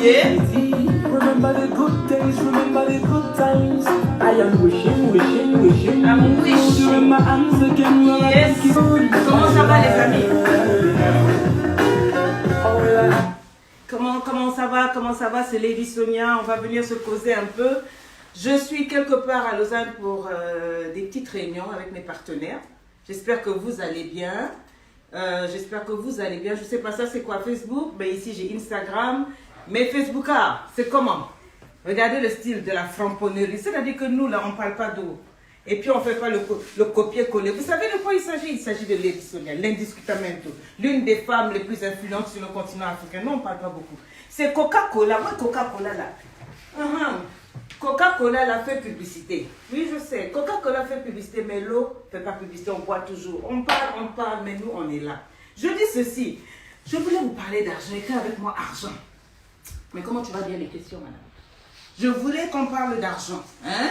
Yeah. Remember the good days, remember the good times. I am wishing. I'm wishing. You're in my hands again. Yes. Comment ça va les amis? Comment ça va? Comment ça va? C'est Lady Sonia. On va venir se poser un peu. Je suis quelque part à Lausanne pour des petites réunions avec mes partenaires. J'espère que vous allez bien. Je sais pas ça c'est quoi Facebook, mais ici j'ai Instagram. Mais Facebook, c'est comment? Regardez le style de la framponnerie. C'est-à-dire que nous là on parle pas d'eau. Et puis on fait pas le copier-coller. Vous savez de quoi il s'agit? Il s'agit de Lady Sonia, l'indiscutamento. L'une des femmes les plus influentes sur le continent africain. Non, on parle pas beaucoup. C'est Coca-Cola. Moi Coca-Cola là. Coca-Cola l'a fait publicité. Oui, je sais. Coca-Cola fait publicité, mais l'eau ne fait pas publicité. On boit toujours. On parle, mais nous, on est là. Je dis ceci. Je voulais vous parler d'argent. Écoutez avec moi, argent. Mais comment tu vas dire les questions, madame? Je voulais qu'on parle d'argent. Hein?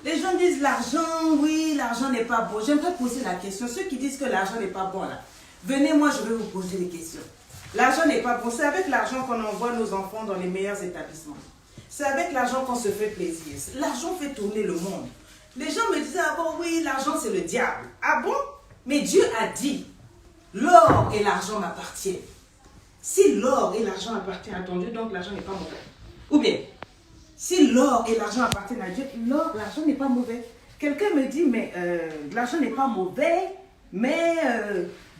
Les gens disent l'argent, oui, l'argent n'est pas bon. J'aimerais poser la question. Ceux qui disent que l'argent n'est pas bon, là, venez, moi, je vais vous poser des questions. L'argent n'est pas bon. C'est avec l'argent qu'on envoie nos enfants dans les meilleurs établissements. C'est avec l'argent qu'on se fait plaisir. L'argent fait tourner le monde. Les gens me disaient, ah bon, oui, l'argent c'est le diable. Ah bon? Mais Dieu a dit, l'or et l'argent m'appartiennent. Si l'or et l'argent appartiennent à ton Dieu, donc l'argent n'est pas mauvais. Ou bien, si l'or et l'argent appartiennent à Dieu, l'argent n'est pas mauvais. Quelqu'un me dit, mais l'argent n'est pas mauvais, mais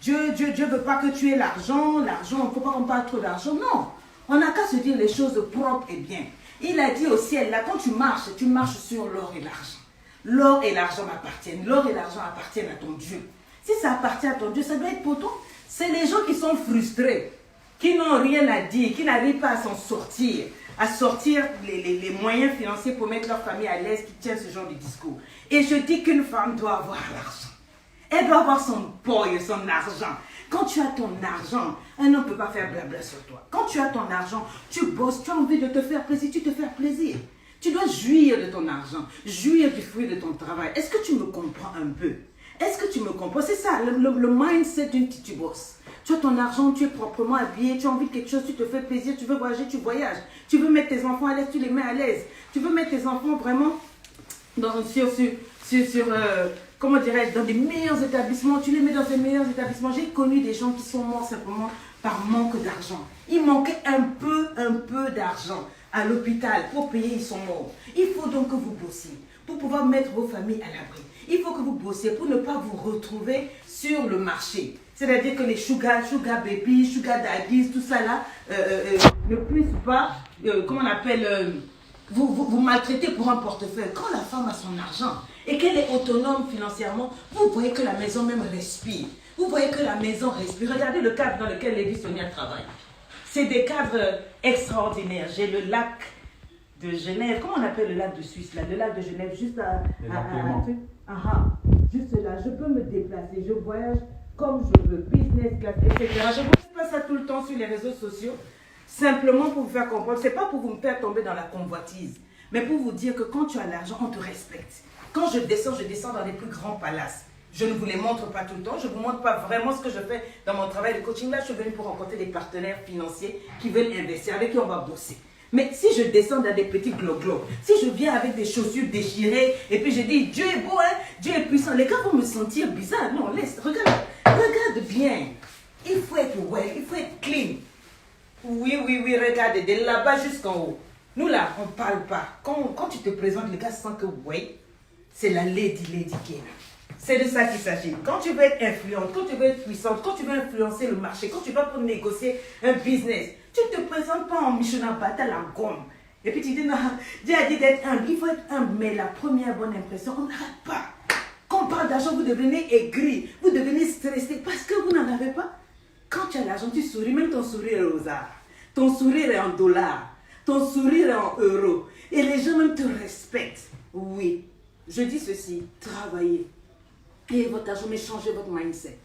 Dieu ne veut pas que tu aies l'argent, on ne peut pas qu'on parle trop d'argent. Non, on n'a qu'à se dire les choses propres et bien. Il a dit au ciel, là, quand tu marches sur l'or et l'argent. L'or et l'argent m'appartiennent. L'or et l'argent appartiennent à ton Dieu. Si ça appartient à ton Dieu, ça doit être pour toi. C'est les gens qui sont frustrés, qui n'ont rien à dire, qui n'arrivent pas à s'en sortir, à sortir les moyens financiers pour mettre leur famille à l'aise, qui tiennent ce genre de discours. Et je dis qu'une femme doit avoir l'argent. Elle doit avoir son poil, son argent. Quand tu as ton argent, un homme ne peut pas faire blabla sur toi. Quand tu as ton argent, tu bosses, tu as envie de te faire plaisir, tu te fais plaisir. Tu dois jouir de ton argent, jouir du fruit de ton travail. Est-ce que tu me comprends un peu? Est-ce que tu me comprends? C'est ça, le mindset d'une petite boss. Tu as ton argent, tu es proprement habillé, tu as envie de quelque chose, tu te fais plaisir, tu veux voyager, tu voyages. Tu veux mettre tes enfants à l'aise, tu les mets à l'aise. Tu veux mettre tes enfants vraiment comment dirais-je, dans des meilleurs établissements, tu les mets dans des meilleurs établissements. J'ai connu des gens qui sont morts simplement par manque d'argent. Il manquait un peu d'argent à l'hôpital pour payer, ils sont morts. Il faut donc que vous bossiez pour pouvoir mettre vos familles à l'abri. Il faut que vous bossiez pour ne pas vous retrouver sur le marché. C'est-à-dire que les sugar baby, sugar daddies, tout ça là, ne puissent pas, comment on appelle, vous maltraiter pour un portefeuille. Quand la femme a son argent et qu'elle est autonome financièrement, vous voyez que la maison même respire. Vous voyez que la maison respire. Regardez le cadre dans lequel Lady Sonia travaille. C'est des cadres extraordinaires. J'ai le lac de Genève. Comment on appelle le lac de Suisse là? Le lac de Genève, juste juste là. Je peux me déplacer. Je voyage comme je veux. Business class, etc. Je ne vois pas ça tout le temps sur les réseaux sociaux. Simplement pour vous faire comprendre. Ce n'est pas pour vous faire tomber dans la convoitise. Mais pour vous dire que quand tu as l'argent, on te respecte. Quand je descends dans les plus grands palaces. Je ne vous les montre pas tout le temps. Je ne vous montre pas vraiment ce que je fais dans mon travail de coaching. Là, je suis venue pour rencontrer des partenaires financiers qui veulent investir, avec qui on va bosser. Mais si je descends dans des petits gloglos, si je viens avec des chaussures déchirées, et puis je dis, Dieu est beau, hein, Dieu est puissant, les gars vont me sentir bizarre. Non, laisse, regarde bien. Il faut être well, il faut être clean. Oui, regardez, de là-bas jusqu'en haut. Nous là, on ne parle pas. Quand tu te présentes, les gars sentent que, ouais, c'est la lady qui est là. C'est de ça qu'il s'agit. Quand tu veux être influente, quand tu veux être puissante, quand tu veux influencer le marché, quand tu vas pour négocier un business, tu ne te présentes pas en Michelin à la gomme. Et puis tu dis, non, Dieu a dit d'être humble. Il faut être humble, mais la première bonne impression, on n'arrête pas. Quand on parle d'argent, vous devenez aigri, vous devenez stressé parce que vous n'en avez pas. Quand tu as l'argent, tu souris, même ton sourire est aux arts. Ton sourire est en dollars, ton sourire est en euros. Et les gens même te respectent. Oui, je dis ceci, travaillez. Payez votre argent, mais changez votre mindset.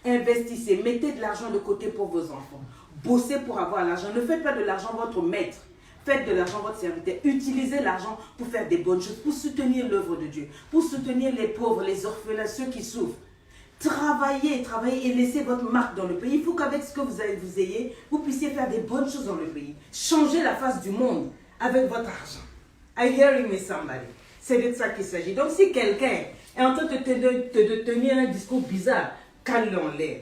Investissez, mettez de l'argent de côté pour vos enfants. Bossez pour avoir l'argent. Ne faites pas de l'argent votre maître. Faites de l'argent votre serviteur. Utilisez l'argent pour faire des bonnes choses, pour soutenir l'œuvre de Dieu, pour soutenir les pauvres, les orphelins, ceux qui souffrent. Travaillez, travaillez et laissez votre marque dans le pays. Il faut qu'avec ce que vous ayez, vous puissiez faire des bonnes choses dans le pays. Changer la face du monde avec votre argent. I hearing me somebody. C'est de ça qu'il s'agit. Donc si quelqu'un est en train de tenir un discours bizarre, calme-le en l'air.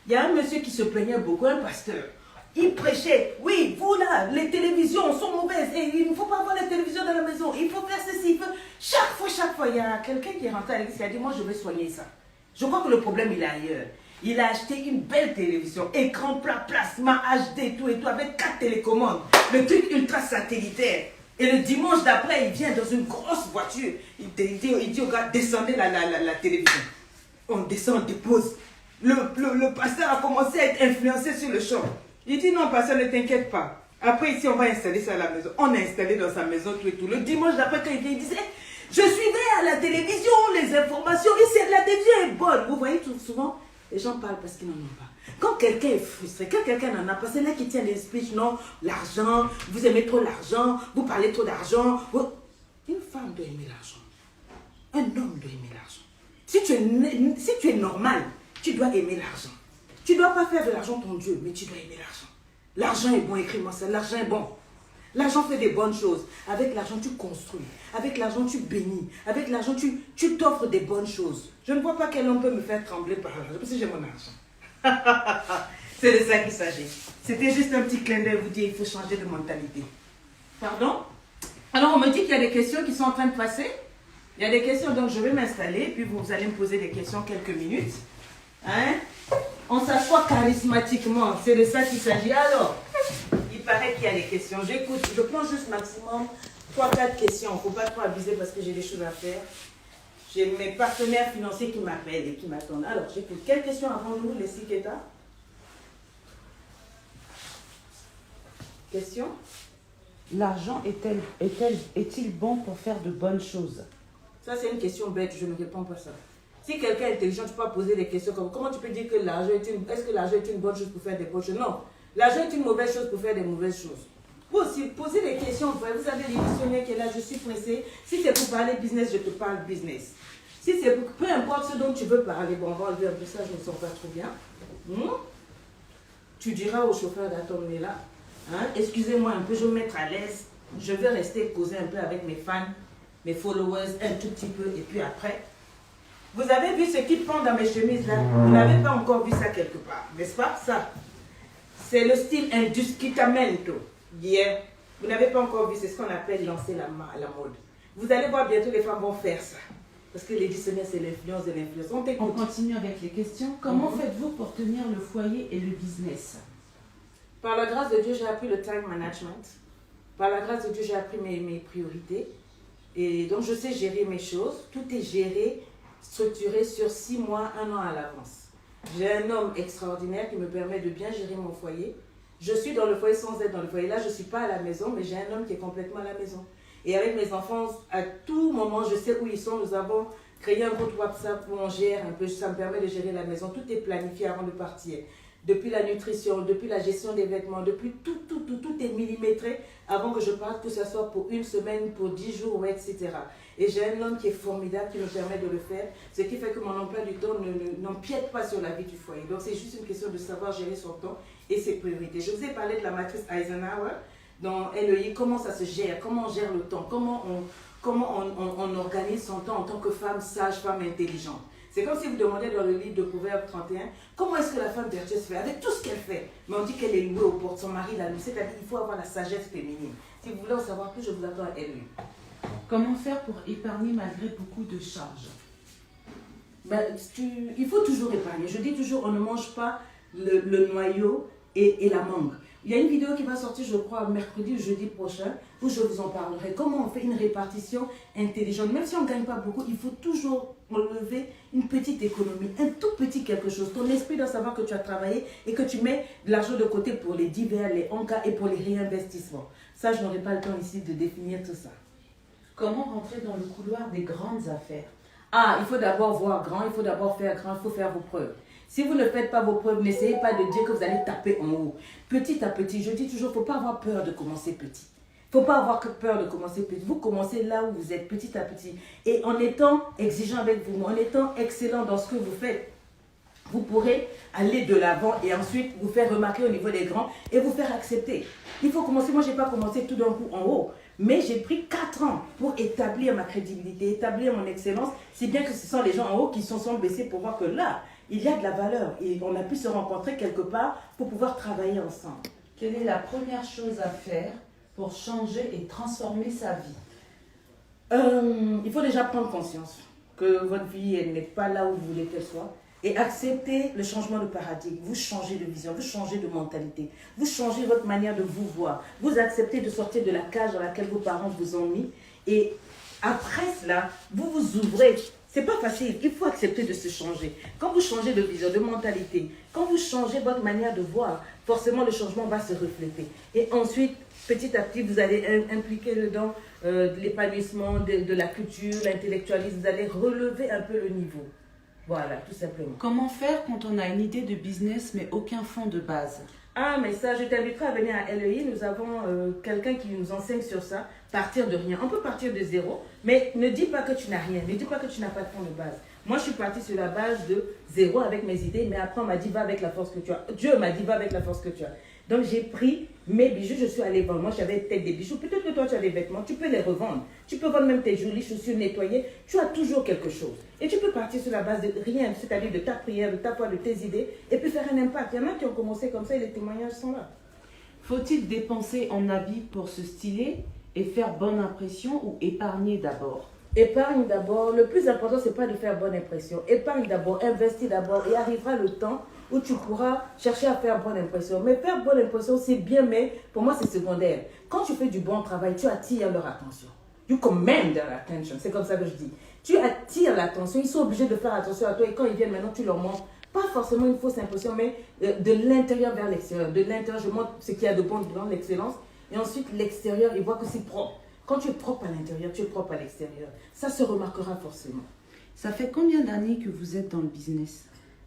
Il y a un monsieur qui se plaignait beaucoup, un pasteur. Il prêchait, oui, vous là, les télévisions sont mauvaises et il ne faut pas avoir les télévisions dans la maison, il faut faire ceci, chaque fois, il y a quelqu'un qui est rentré à l'église qui a dit, moi je vais soigner ça. Je crois que le problème il est ailleurs. Il a acheté une belle télévision, écran plat, plasma, HD, tout et tout, avec 4 télécommandes, le truc ultra satellitaire. Et le dimanche d'après, il vient dans une grosse voiture, il dit au gars, descendez la télévision. On descend, on dépose. Le pasteur a commencé à être influencé sur le champ. Il dit non, pasteur, ne t'inquiète pas. Après, ici, on va installer ça à la maison. On a installé dans sa maison tout et tout. Le dimanche d'après, quand il vient, il disait, je suivais à la télévision les informations. Et la télévision est bonne. Vous voyez, tout souvent, les gens parlent parce qu'ils n'en ont pas. Quand quelqu'un est frustré, quand quelqu'un n'en a pas, c'est là qui tient des speeches, non, l'argent, vous aimez trop l'argent, vous parlez trop d'argent. Une femme doit aimer l'argent. Un homme doit aimer l'argent. Si tu es normal, tu dois aimer l'argent. Tu ne dois pas faire de l'argent ton Dieu, mais tu dois aimer l'argent. L'argent est bon, écris-moi ça, l'argent est bon. L'argent fait des bonnes choses. Avec l'argent, tu construis. Avec l'argent, tu bénis. Avec l'argent, tu t'offres des bonnes choses. Je ne vois pas quel homme peut me faire trembler par l'argent, parce que j'ai mon argent. C'est de ça qu'il s'agit. C'était juste un petit clin d'œil, vous dire il faut changer de mentalité. Pardon? Alors, on me dit qu'il y a des questions qui sont en train de passer. Il y a des questions, donc je vais m'installer, puis vous allez me poser des questions quelques minutes. Hein? On s'assoit charismatiquement, c'est de ça qu'il s'agit. Alors, il paraît qu'il y a des questions. J'écoute, je prends juste maximum 3-4 questions. Il ne faut pas trop abuser parce que j'ai des choses à faire. J'ai mes partenaires financiers qui m'appellent et qui m'attendent. Alors, j'écoute. Quelles questions avons-nous, les Siketa? Question? L'argent est-il bon pour faire de bonnes choses? Ça, c'est une question bête. Je ne réponds pas à ça. Si quelqu'un est intelligent, tu peux poser des questions comme comment tu peux dire que l'argent est que l'argent est une bonne chose pour faire des bonnes choses? Non, l'argent est une mauvaise chose pour faire des mauvaises choses. Vous aussi, posez des questions. Vous avez l'éditionnaire qui est là, je suis pressé. Si c'est pour parler business, je te parle business. Si c'est pour, peu importe ce dont tu veux parler, bon, on va enlever un peu ça, je ne me sens pas trop bien. Tu diras au chauffeur d'attendre là. Hein? Excusez-moi un peu, je vais me mettre à l'aise. Je vais rester causer un peu avec mes fans, mes followers, un tout petit peu, et puis après. Vous avez vu ce qui pend dans mes chemises là? Vous n'avez pas encore vu ça quelque part, n'est-ce pas? Ça, c'est le style indiscutamento. Yeah. Vous n'avez pas encore vu, c'est ce qu'on appelle lancer la mode. Vous allez voir bientôt, les femmes vont faire ça. Parce que les dictionnaires, c'est l'influence de l'influence. On continue avec les questions. Comment faites-vous pour tenir le foyer et le business? Par la grâce de Dieu, j'ai appris le time management. Par la grâce de Dieu, j'ai appris mes priorités. Et donc, je sais gérer mes choses. Tout est géré, structuré sur 6 mois, 1 an à l'avance. J'ai un homme extraordinaire qui me permet de bien gérer mon foyer. Je suis dans le foyer sans être dans le foyer. Là, je ne suis pas à la maison, mais j'ai un homme qui est complètement à la maison. Et avec mes enfants, à tout moment, je sais où ils sont. Nous avons créé un groupe WhatsApp où on gère un peu. Ça me permet de gérer la maison. Tout est planifié avant de partir. Depuis la nutrition, depuis la gestion des vêtements, depuis tout est millimétré avant que je parte, que ce soit pour 1 semaine, pour 10 jours, etc. Et j'ai un homme qui est formidable, qui me permet de le faire, ce qui fait que mon emploi du temps n'empiète pas sur la vie du foyer. Donc c'est juste une question de savoir gérer son temps et ses priorités. Je vous ai parlé de la matrice Eisenhower dans LEI, comment ça se gère, comment on gère le temps, comment on organise son temps en tant que femme sage, femme intelligente. C'est comme si vous demandez dans le livre de Proverbes 31, comment est-ce que la femme vertueuse fait avec tout ce qu'elle fait. Mais on dit qu'elle est louée aux portes, son mari l'a louée. C'est-à-dire qu'il faut avoir la sagesse féminine. Si vous voulez en savoir plus, je vous attends à LEI. Comment faire pour épargner malgré beaucoup de charges? Il faut toujours épargner. Je dis toujours, on ne mange pas le noyau et la mangue. Il y a une vidéo qui va sortir, je crois, mercredi ou jeudi prochain, où je vous en parlerai. Comment on fait une répartition intelligente. Même si on ne gagne pas beaucoup, il faut toujours enlever une petite économie, un tout petit quelque chose. Ton esprit doit savoir que tu as travaillé et que tu mets de l'argent de côté pour les divers, les encas et pour les réinvestissements. Ça, je n'aurai pas le temps ici de définir tout ça. Comment rentrer dans le couloir des grandes affaires? Ah, il faut d'abord voir grand, il faut d'abord faire grand, il faut faire vos preuves. Si vous ne faites pas vos preuves, n'essayez pas de dire que vous allez taper en haut. Petit à petit, je dis toujours, il ne faut pas avoir peur de commencer petit. Il ne faut pas avoir peur de commencer petit. Vous commencez là où vous êtes, petit à petit. Et en étant exigeant avec vous, en étant excellent dans ce que vous faites, vous pourrez aller de l'avant et ensuite vous faire remarquer au niveau des grands et vous faire accepter. Il faut commencer, moi je n'ai pas commencé tout d'un coup en haut, mais j'ai pris 4 ans pour établir ma crédibilité, établir mon excellence, si bien que ce sont les gens en haut qui se sont baissés pour voir que là, il y a de la valeur et on a pu se rencontrer quelque part pour pouvoir travailler ensemble. Quelle est la première chose à faire pour changer et transformer sa vie? Il faut déjà prendre conscience que votre vie elle n'est pas là où vous voulez qu'elle soit et accepter le changement de paradigme. Vous changez de vision, vous changez de mentalité, vous changez votre manière de vous voir. Vous acceptez de sortir de la cage dans laquelle vos parents vous ont mis et après cela, vous vous ouvrez. C'est pas facile, il faut accepter de se changer. Quand vous changez de vision, de mentalité, quand vous changez votre manière de voir, forcément le changement va se refléter. Et ensuite, petit à petit, vous allez impliquer dedans l'épanouissement de la culture, l'intellectualisme, vous allez relever un peu le niveau. Voilà, tout simplement. Comment faire quand on a une idée de business mais aucun fonds de base? Ah, mais ça, je t'inviterai à venir à LEI. Nous avons quelqu'un qui nous enseigne sur ça. Partir de rien. On peut partir de zéro, mais ne dis pas que tu n'as rien. Ne dis pas que tu n'as pas de fonds de base. Moi, je suis partie sur la base de zéro avec mes idées, mais après, on m'a dit, va avec la force que tu as. Dieu m'a dit, va avec la force que tu as. Donc, j'ai pris mes bijoux, je suis allée vendre. Moi, j'avais peut-être des bijoux. Peut-être que toi, tu as des vêtements. Tu peux les revendre. Tu peux vendre même tes jolies chaussures nettoyées. Tu as toujours quelque chose. Et tu peux partir sur la base de rien, c'est-à-dire de ta prière, de ta foi, de tes idées, et puis faire un impact. Il y en a qui ont commencé comme ça et les témoignages sont là. Faut-il dépenser en habits pour se styler et faire bonne impression ou épargner d'abord? Épargne d'abord. Le plus important, ce n'est pas de faire bonne impression. Épargne d'abord, investis d'abord et arrivera le temps où tu pourras chercher à faire bonne impression. Mais faire bonne impression, c'est bien, mais pour moi, c'est secondaire. Quand tu fais du bon travail, tu attires leur attention. You command their attention. C'est comme ça que je dis. Tu attires l'attention. Ils sont obligés de faire attention à toi. Et quand ils viennent maintenant, tu leur montres pas forcément une fausse impression, mais de l'intérieur vers l'extérieur. De l'intérieur, je montre ce qu'il y a de bon dans l'excellence. Et ensuite, l'extérieur, ils voient que c'est propre. Quand tu es propre à l'intérieur, tu es propre à l'extérieur. Ça se remarquera forcément. Ça fait combien d'années que vous êtes dans le business?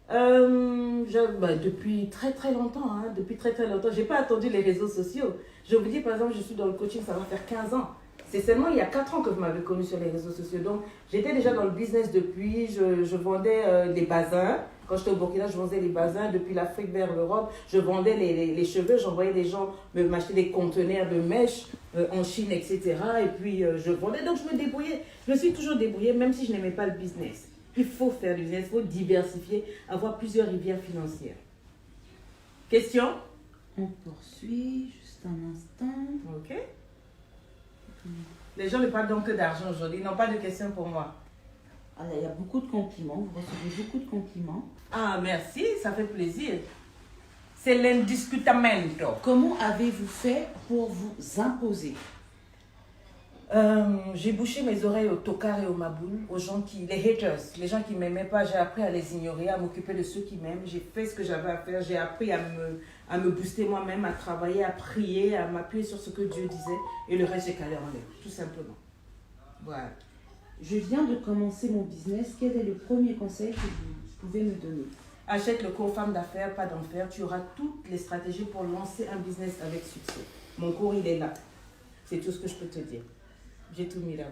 Depuis très très longtemps. Hein, depuis très très longtemps. Je n'ai pas attendu les réseaux sociaux. Je vous dis, par exemple, je suis dans le coaching, ça va faire 15 ans. C'est seulement il y a 4 ans que vous m'avez connu sur les réseaux sociaux. Donc, j'étais déjà dans le business depuis. Je vendais des bazins. Quand j'étais au Burkina, je vendais les bazins. Depuis l'Afrique vers l'Europe, je vendais les cheveux. J'envoyais des gens m'acheter des conteneurs de mèches en Chine, etc. Et puis, je vendais. Donc, je me débrouillais. Je me suis toujours débrouillée, même si je n'aimais pas le business. Il faut faire du business, il faut diversifier, avoir plusieurs rivières financières. Question? On poursuit, juste un instant. Ok. Les gens ne parlent donc que d'argent aujourd'hui. Ils n'ont pas de questions pour moi. Alors, il y a beaucoup de compliments. Vous recevez beaucoup de compliments. Ah, merci, ça fait plaisir. C'est l'indiscutamento. Comment avez-vous fait pour vous imposer? J'ai bouché mes oreilles aux tocards et aux maboules, aux gens les haters, les gens qui ne m'aimaient pas. J'ai appris à les ignorer, à m'occuper de ceux qui m'aiment. J'ai fait ce que j'avais à faire. J'ai appris à me booster moi-même, à travailler, à prier, à m'appuyer sur ce que Dieu disait. Et le reste, j'ai calé en l'air, tout simplement. Voilà. Je viens de commencer mon business. Quel est le premier conseil que vous pouvez me donner? Achète le cours Femmes d'affaires, pas d'enfer. Tu auras toutes les stratégies pour lancer un business avec succès. Mon cours, il est là. C'est tout ce que je peux te dire. J'ai tout mis là-bas.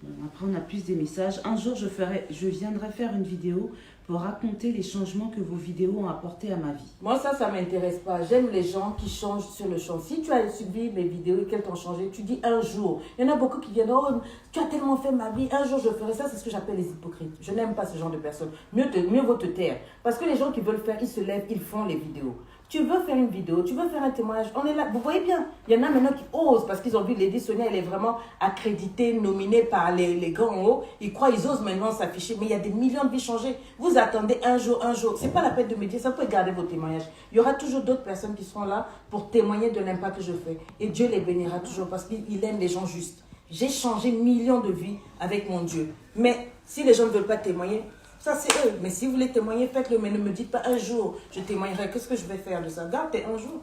Bon, après, on a plus des messages. Un jour, je viendrai faire une vidéo pour raconter les changements que vos vidéos ont apportés à ma vie. Moi, ça ne m'intéresse pas. J'aime les gens qui changent sur le champ. Si tu as subi mes vidéos et qu'elles t'ont changé, tu dis un jour. Il y en a beaucoup qui viennent, oh, tu as tellement fait ma vie, un jour je ferai ça. C'est ce que j'appelle les hypocrites. Je n'aime pas ce genre de personnes. Mieux vaut te taire. Parce que les gens qui veulent faire, ils se lèvent, ils font les vidéos. Tu veux faire une vidéo, tu veux faire un témoignage, on est là. Vous voyez bien, il y en a maintenant qui osent parce qu'ils ont vu Lady Sonia, elle est vraiment accréditée, nominée par les grands en haut. Ils croient, ils osent maintenant s'afficher, mais il y a des millions de vies changées. Vous attendez un jour. C'est pas la peine de me dire ça, vous pouvez garder vos témoignages. Il y aura toujours d'autres personnes qui seront là pour témoigner de l'impact que je fais. Et Dieu les bénira toujours parce qu'il aime les gens justes. J'ai changé millions de vies avec mon Dieu. Mais si les gens ne veulent pas témoigner, ça, c'est eux. Mais si vous voulez témoigner, faites-le. Mais ne me dites pas un jour, je témoignerai. Qu'est-ce que je vais faire de ça? Garde un jour.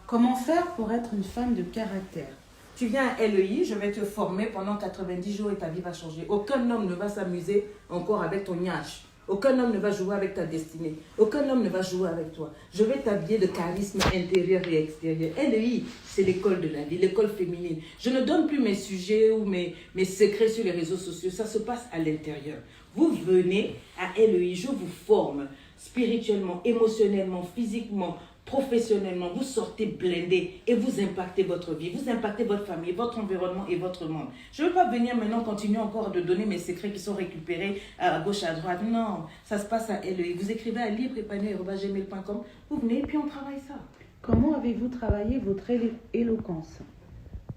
Comment faire pour être une femme de caractère? Tu viens à LEI, je vais te former pendant 90 jours et ta vie va changer. Aucun homme ne va s'amuser encore avec ton niache. Aucun homme ne va jouer avec ta destinée. Aucun homme ne va jouer avec toi. Je vais t'habiller de charisme intérieur et extérieur. LEI, c'est l'école de la vie, l'école féminine. Je ne donne plus mes sujets ou mes secrets sur les réseaux sociaux. Ça se passe à l'intérieur. Vous venez à LEI, je vous forme. spirituellement, émotionnellement, physiquement, professionnellement, vous sortez blindé et vous impactez votre vie, vous impactez votre famille, votre environnement et votre monde. Je ne veux pas venir maintenant continuer encore de donner mes secrets qui sont récupérés à gauche, à droite. Non, ça se passe à LEI. Vous écrivez à libre-épanouie@gmail.com, vous venez et puis on travaille ça. Comment avez-vous travaillé votre éloquence?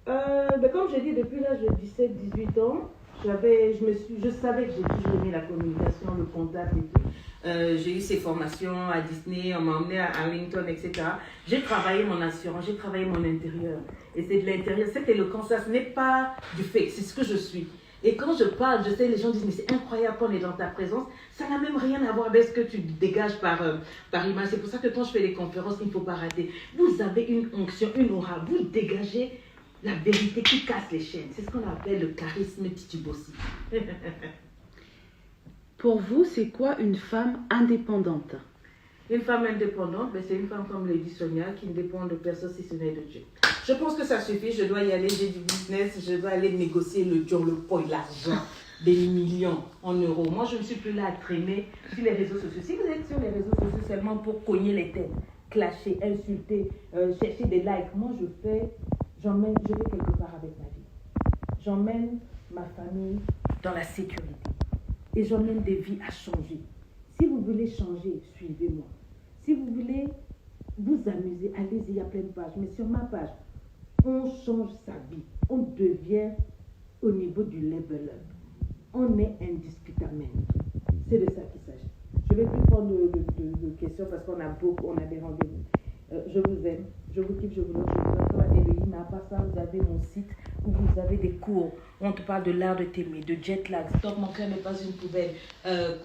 Comme j'ai dit, depuis l'âge de 17-18 ans, je savais que j'ai toujours aimé la communication, le contact et tout. J'ai eu ces formations à Disney, on m'a emmené à Arlington, etc. J'ai travaillé mon assurance, j'ai travaillé mon intérieur. Et c'est de l'intérieur. Cette éloquence-là, ce n'est pas du fake, c'est ce que je suis. Et quand je parle, je sais, les gens disent, mais c'est incroyable qu'on est dans ta présence. Ça n'a même rien à voir avec ce que tu dégages par image. C'est pour ça que quand je fais des conférences, il ne faut pas rater. Vous avez une onction, une aura. Vous dégagez la vérité qui casse les chaînes. C'est ce qu'on appelle le charisme Titibossi. Pour vous, c'est quoi une femme indépendante? Une femme indépendante, c'est une femme comme l'a dit Sonia, qui ne dépend de personne si ce n'est de Dieu. Je pense que ça suffit, je dois y aller, j'ai du business, je dois aller négocier le job, le poids, l'argent, des millions en euros. Moi, je ne suis plus là à traîner sur les réseaux sociaux. Si vous êtes sur les réseaux sociaux seulement pour cogner les têtes, clasher, insulter, chercher des likes, moi je vais quelque part avec ma vie. J'emmène ma famille dans la sécurité. Et j'emmène des vies à changer. Si vous voulez changer, suivez-moi. Si vous voulez vous amuser, allez-y, il y a plein de pages. Mais sur ma page, on change sa vie. On devient au niveau du level up. On est indiscutable. C'est de ça qu'il s'agit. Je ne vais plus prendre de questions parce qu'on a des rendez-vous. Je vous aime, je vous kiffe, je vous love, je vous adore à LEI, mais à part ça, vous avez mon site où vous avez des cours où on te parle de l'art de t'aimer, de jet lag, stop, mon cœur n'est pas une poubelle,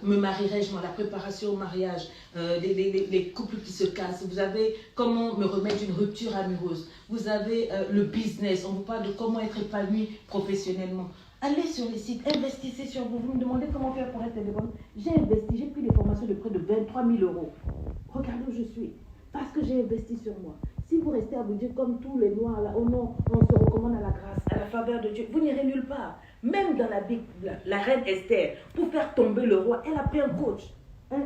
me marierai-je, moi, la préparation au mariage, les couples qui se cassent, vous avez comment me remettre d'une rupture amoureuse, vous avez le business, on vous parle de comment être épanoui professionnellement. Allez sur les sites, investissez sur vous. Vous me demandez comment faire pour être indépendant. J'ai investi, j'ai pris des formations de près de 23 000 euros. Regardez où je suis. Parce que j'ai investi sur moi. Si vous restez à vous dire comme tous les noirs, là, oh non, on se recommande à la grâce, à la faveur de Dieu, vous n'irez nulle part. Même dans la Bible, la reine Esther, pour faire tomber le roi, elle a pris un coach, un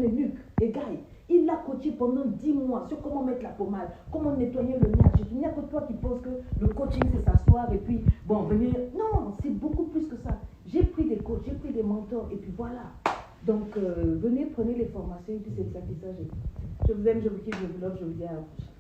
eunuque, Égaï. Il l'a coaché pendant 10 mois sur comment mettre la pommade, comment nettoyer le nez. Il n'y a que toi qui penses que le coaching c'est s'asseoir et puis, bon, venir. Non, c'est beaucoup plus que ça. J'ai pris des coachs, j'ai pris des mentors et puis voilà. Donc, venez, prenez les formations et puis c'est de ça qu'il s'agit. Je vous aime, je vous kiffe, je vous love, je vous dis à la prochaine.